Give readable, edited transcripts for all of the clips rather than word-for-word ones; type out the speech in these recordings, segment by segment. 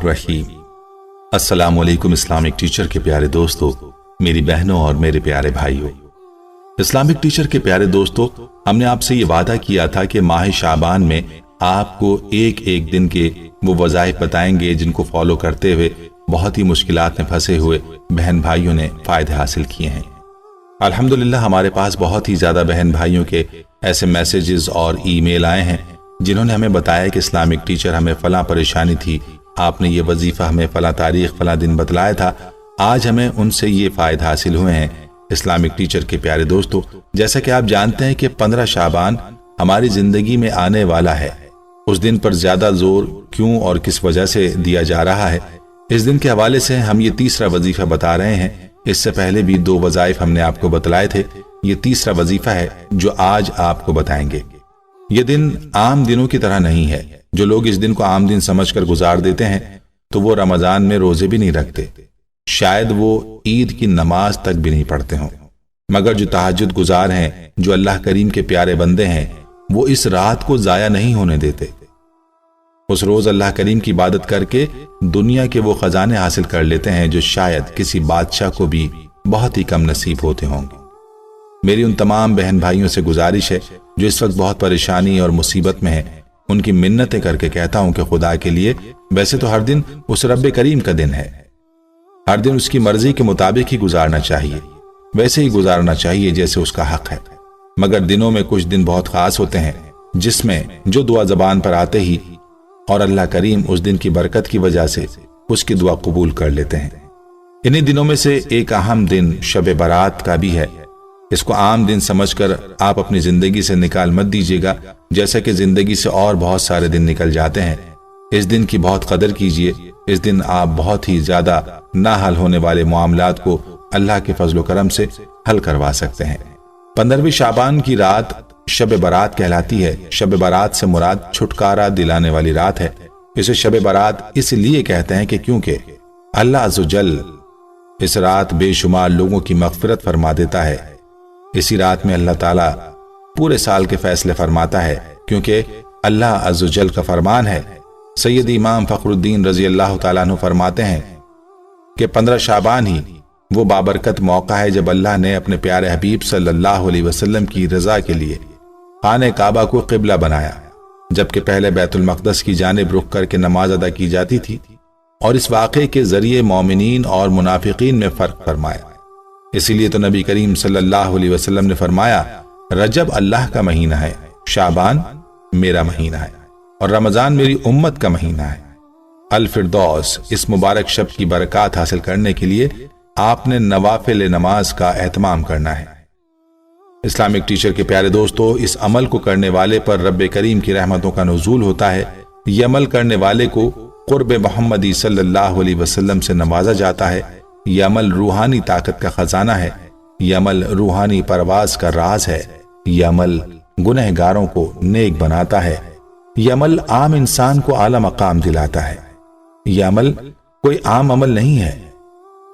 रहीम। अस्सलाम वालेकुम Islamic teacher के प्यारे दोस्तों, मेरी बहनों और मेरे प्यारे भाइयों। इस्लामिक टीचर के प्यारे दोस्तों, हमने आपसे ये वादा किया था कि माह शाबान में आपको एक एक दिन के वो वज़ाइफ बताएंगे जिनको फॉलो करते हुए बहुत ही मुश्किलात में फंसे हुए बहन भाइयों ने फायदे हासिल किए हैं। अल्हम्दुलिल्लाह हमारे पास बहुत ही ज्यादा बहन भाइयों के ऐसे मैसेजेस और ईमेल आए हैं जिन्होंने हमें बताया कि इस्लामिक टीचर हमें फलां परेशानी थी, आपने ये वजीफा हमें फलां तारीख फलां दिन बतलाया था, आज हमें उनसे ये फायदे हासिल हुए हैं। इस्लामिक टीचर के प्यारे दोस्तों, जैसा कि आप जानते हैं कि 15 शाबान हमारी जिंदगी में आने वाला है। उस दिन पर ज्यादा जोर क्यों और किस वजह से दिया जा रहा है, इस दिन के हवाले से हम ये तीसरा वजीफा बता रहे हैं। इससे पहले भी 2 वज़ाइफ हमने आपको बतलाए थे, ये तीसरा वजीफा है जो आज आपको बताएंगे। ये दिन आम दिनों की तरह नहीं है। जो लोग इस दिन को आम दिन समझकर गुजार देते हैं तो वो रमजान में रोजे भी नहीं रखते, शायद वो ईद की नमाज तक भी नहीं पढ़ते हों। मगर जो तहज्जुद गुजार हैं, जो अल्लाह करीम के प्यारे बंदे हैं, वो इस रात को जाया नहीं होने देते। उस रोज अल्लाह करीम की इबादत करके दुनिया के वो खजाने हासिल कर लेते हैं जो शायद किसी बादशाह को भी बहुत ही कम नसीब होते होंगे। मेरी उन तमाम बहन भाइयों से गुजारिश है जो इस वक्त बहुत परेशानी और मुसीबत में हैं, उनकी मिन्नतें करके कहता हूं कि खुदा के लिए, वैसे तो हर दिन उस रब्बे करीम का दिन है, हर दिन उसकी मर्जी के मुताबिक ही गुजारना चाहिए, वैसे ही गुजारना चाहिए जैसे उसका हक है। मगर दिनों में कुछ दिन बहुत खास होते हैं जिसमें जो दुआ जबान पर आते ही और अल्लाह करीम उस दिन की बरकत की वजह से उसकी दुआ कबूल कर लेते हैं। इन्हीं दिनों में से एक अहम दिन शब बारात का भी है। इसको आम दिन समझकर आप अपनी जिंदगी से निकाल मत दीजिएगा, जैसा कि जिंदगी से और बहुत सारे दिन निकल जाते हैं। इस दिन की बहुत कदर कीजिए। इस दिन आप बहुत ही ज्यादा ना हल होने वाले मामलात को अल्लाह के फजल करम से हल करवा सकते हैं। 15वीं शाबान की रात शब बारात कहलाती है। शब बारात से मुराद छुटकारा दिलाने वाली रात है। इसे शब बारात इसलिए कहते हैं कि क्योंकि अल्लाह अज़्ज़वजल इस रात बेशुमार लोगों की मग़फ़िरत फरमा देता है। इसी रात में अल्लाह ताला पूरे साल के फैसले फरमाता है, क्योंकि अल्लाह अज़्ज़वजल का फरमान है। सैयद इमाम फ़खरुद्दीन रज़ी अल्लाह ताला अन्हु फरमाते हैं कि 15 शाबान ही वो बाबरकत मौका है जब अल्लाह ने अपने प्यारे हबीब सल्लल्लाहु अलैहि वसल्लम की रज़ा के लिए खाने काबा को क़िबला बनाया, जबकि पहले बैतुल मक़दस की जानिब रुख करके नमाज अदा की जाती थी, और इस वाक़े के जरिए मोमिनीन और मुनाफिकीन में फ़र्क फरमाया। इसीलिए तो नबी करीम सल्लल्लाहु अलैहि वसल्लम ने फरमाया, रजब अल्लाह का महीना है, शाबान मेरा महीना है, और रमजान मेरी उम्मत का महीना है। अल फिरदौस, इस मुबारक शब की बरकत हासिल करने के लिए आपने नवाफिल नमाज का एहतमाम करना है। इस्लामिक टीचर के प्यारे दोस्तों, इस अमल को करने वाले पर रब्बे करीम की रहमतों का नुज़ूल होता है। ये अमल करने वाले को क़ुर्ब मोहम्मदी सल्लल्लाहु अलैहि वसल्लम से नवाजा जाता है। यह अमल रूहानी ताकत का खजाना है। यह अमल रूहानी परवाज का राज है। यह अमल गुनहगारों को नेक बनाता है। यह अमल आम इंसान को आला मकाम दिलाता है। यह अमल कोई आम अमल नहीं है,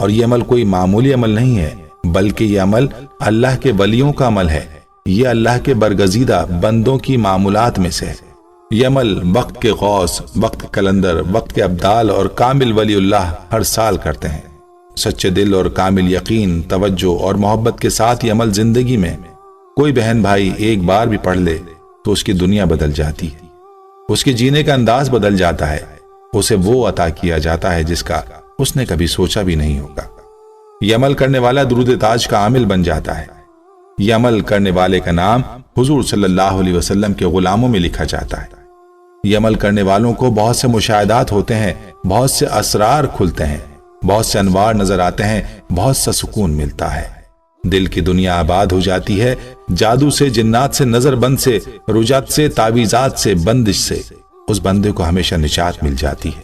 और यह अमल कोई मामूली अमल नहीं है, बल्कि यह अमल अल्लाह के वलियों का अमल है। यह अल्लाह के बरगजीदा बंदों की मामूलात में से है। यह अमल वक्त के गौस, वक्त के कलंदर, वक्त के अब्दाल और कामिल वलीउल्लाह हर साल करते हैं। सच्चे दिल और कामिल यकीन, तवज्जो और मोहब्बत के साथ ये अमल जिंदगी में कोई बहन भाई एक बार भी पढ़ ले तो उसकी दुनिया बदल जाती है, उसके जीने का अंदाज बदल जाता है, उसे वो अता किया जाता है जिसका उसने कभी सोचा भी नहीं होगा। यह अमल करने वाला दुरूद ताज का आमिल बन जाता है। यह अमल करने वाले का नाम हुजूर सल्लल्लाहु अलैहि वसल्लम के गुलामों में लिखा जाता है। यह अमल करने वालों को बहुत से मुशाहिदात होते हैं, बहुत से असरार खुलते हैं, बहुत से अनवार नजर आते हैं, बहुत सा सुकून मिलता है। दिल की दुनिया आबाद हो जाती है। जादू से, जिन्नात से, नजरबंद से, रुजात से, तावीजात से, बंदिश से उस बंदे को हमेशा निजात मिल जाती है।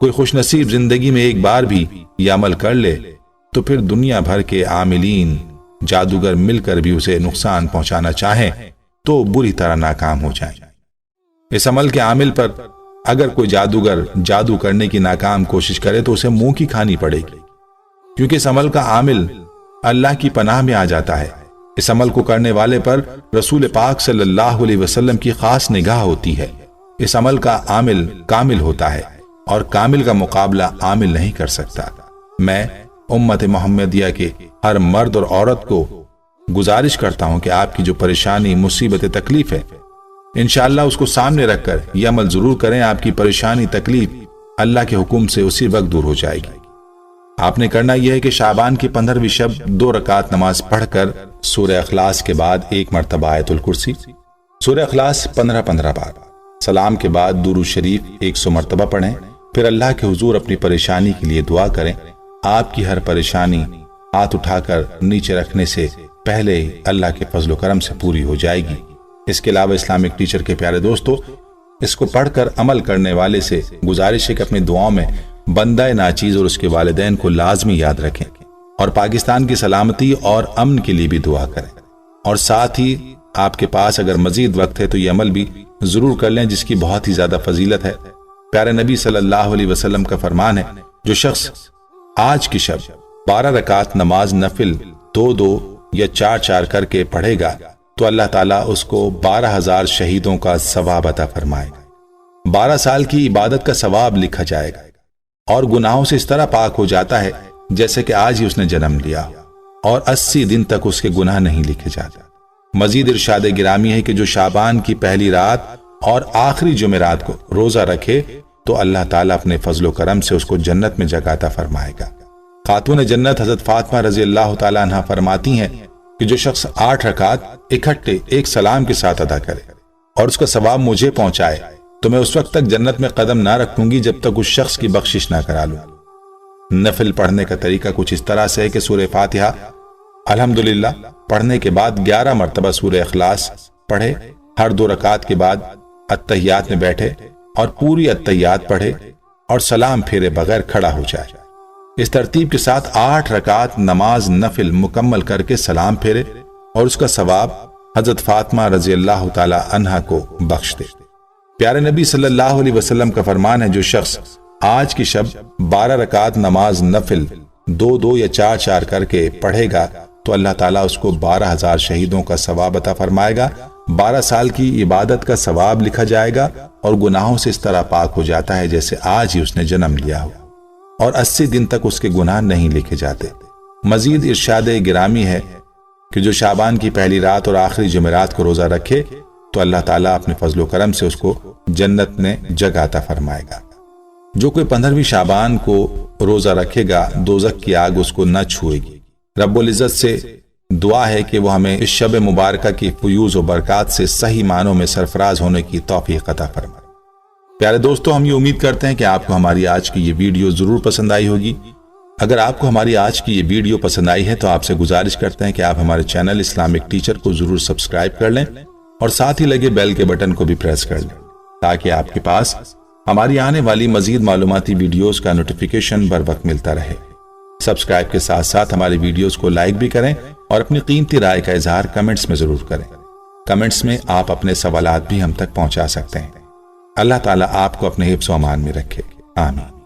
कोई खुशनसीब जिंदगी में एक बार भी यह अमल कर ले तो फिर दुनिया भर के आमिलीन जादूगर मिलकर भी उसे नुकसान पहुंचाना चाहें तो बुरी तरह नाकाम हो जाए। इस अमल के आमिल पर अगर कोई जादूगर जादू करने की नाकाम कोशिश करे तो उसे मुंह की खानी पड़ेगी, क्योंकि इस अमल का आमिल अल्लाह की पनाह में आ जाता है। इस अमल को करने वाले पर रसूल पाक सल्लल्लाहु अलैहि वसल्लम की खास निगाह होती है। इस अमल का आमिल कामिल होता है। اور کامل کا مقابلہ عامل نہیں کر سکتا۔ میں امت محمدیہ کے ہر مرد اور عورت کو گزارش کرتا ہوں کہ آپ کی جو پریشانی، مصیبت، تکلیف ہے، انشاءاللہ اس کو سامنے رکھ کر یہ عمل ضرور کریں۔ آپ کی پریشانی، تکلیف اللہ کے حکم سے اسی وقت دور ہو جائے گی۔ آپ نے کرنا یہ ہے کہ شعبان کی 15ویں شب 2 رکعت نماز پڑھ کر سورہ اخلاص کے بعد 1 مرتبہ آیت الکرسی، سورہ اخلاص 15 بار، سلام کے بعد درود شریف 100 مرتبہ پڑھیں۔ پھر اللہ کے حضور اپنی پریشانی کے لیے دعا کریں۔ آپ کی ہر پریشانی ہاتھ اٹھا کر نیچے رکھنے سے پہلے ہی اللہ کے فضل و کرم سے پوری ہو جائے گی۔ اس کے علاوہ اسلامک ٹیچر کے پیارے دوستو، اس کو پڑھ کر عمل کرنے والے سے گزارش ہے کہ اپنی دعاؤں میں بندہ ناچیز اور اس کے والدین کو لازمی یاد رکھیں، اور پاکستان کی سلامتی اور امن کے لیے بھی دعا کریں۔ اور ساتھ ہی آپ کے پاس اگر مزید وقت ہے تو یہ عمل بھی ضرور کر لیں جس کی بہت ہی زیادہ فضیلت ہے۔ پیارے نبی صلی اللہ علیہ وسلم کا فرمان ہے، جو شخص آج کی شب 12 رکعت نماز نفل 2 یا 4 کر کے پڑھے گا تو اللہ تعالیٰ اس کو 12,000 شہیدوں کا ثواب عطا فرمائے گا۔ 12 سال کی عبادت کا ثواب لکھا جائے گا، اور گناہوں سے اس طرح پاک ہو جاتا ہے جیسے کہ آج ہی اس نے جنم لیا، اور 80 دن تک اس کے گناہ نہیں لکھے جاتے۔ مزید ارشاد گرامی ہے کہ جو شعبان کی پہلی رات اور آخری جمعرات کو روزہ رکھے تو اللہ تعالیٰ اپنے فضل و کرم سے اس کو جنت میں جگہ عطا فرمائے گا۔ خاتون جنت حضرت فاطمہ رضی اللہ تعالیٰ عنہ فرماتی ہیں کہ جو شخص 8 رکعت اکٹھے ایک سلام کے ساتھ ادا کرے اور اس کا ثواب مجھے پہنچائے تو میں اس وقت تک جنت میں قدم نہ رکھوں گی جب تک اس شخص کی بخشش نہ کرا لوں۔ نفل پڑھنے کا طریقہ کچھ اس طرح سے ہے کہ سورہ فاتحہ الحمدللہ پڑھنے کے بعد 11 مرتبہ سورہ اخلاص پڑھے، ہر 2 رکعت کے بعد اتحیات میں بیٹھے اور پوری اتحیات پڑھے اور سلام پھیرے بغیر کھڑا ہو جائے۔ اس ترتیب کے ساتھ 8 رکعت نماز نفل مکمل کر کے سلام پھیرے اور اس کا ثواب حضرت فاطمہ رضی اللہ تعالی عنہا کو بخش دے۔ پیارے نبی صلی اللہ علیہ وسلم کا فرمان ہے، جو شخص آج کی شب 12 رکعت نماز نفل 2 یا 4 کر کے پڑھے گا تو اللہ تعالیٰ اس کو 12,000 شہیدوں کا ثواب عطا فرمائے گا۔ 12 سال کی عبادت کا ثواب لکھا جائے گا اور گناہوں سے اس طرح پاک ہو جاتا ہے جیسے آج ہی اس نے جنم لیا ہو، اور 80 دن تک اس کے گناہ نہیں لکھے جاتے۔ مزید ارشاد گرامی ہے کہ جو شعبان کی پہلی رات اور آخری جمعرات کو روزہ رکھے تو اللہ تعالیٰ اپنے فضل و کرم سے اس کو جنت میں جگہ عطا فرمائے گا۔ جو کوئی 15ویں شعبان کو روزہ رکھے گا دوزخ کی آگ اس کو نہ چھوئے گی۔ رب العزت سے دعا ہے کہ وہ ہمیں اس شب مبارکہ کی فیوز و برکات سے صحیح معنوں میں سرفراز ہونے کی توفیق عطا فرمائے۔ پیارے دوستو، ہم یہ امید کرتے ہیں کہ آپ کو ہماری آج کی یہ ویڈیو ضرور پسند آئی ہوگی۔ اگر آپ کو ہماری آج کی یہ ویڈیو پسند آئی ہے تو آپ سے گزارش کرتے ہیں کہ آپ ہمارے چینل اسلامک ٹیچر کو ضرور سبسکرائب کر لیں اور ساتھ ہی لگے بیل کے بٹن کو بھی پریس کر لیں تاکہ آپ کے پاس ہماری آنے والی مزید معلوماتی ویڈیوز کا نوٹیفیکیشن بر وقت ملتا رہے۔ سبسکرائب کے ساتھ ساتھ ہماری ویڈیوز کو لائک بھی کریں اور اپنی قیمتی رائے کا اظہار کمنٹس میں ضرور کریں۔ کمنٹس میں آپ اپنے سوالات بھی ہم تک پہنچا سکتے ہیں۔ اللہ تعالیٰ آپ کو اپنے حفظ و امان میں رکھے، آمین۔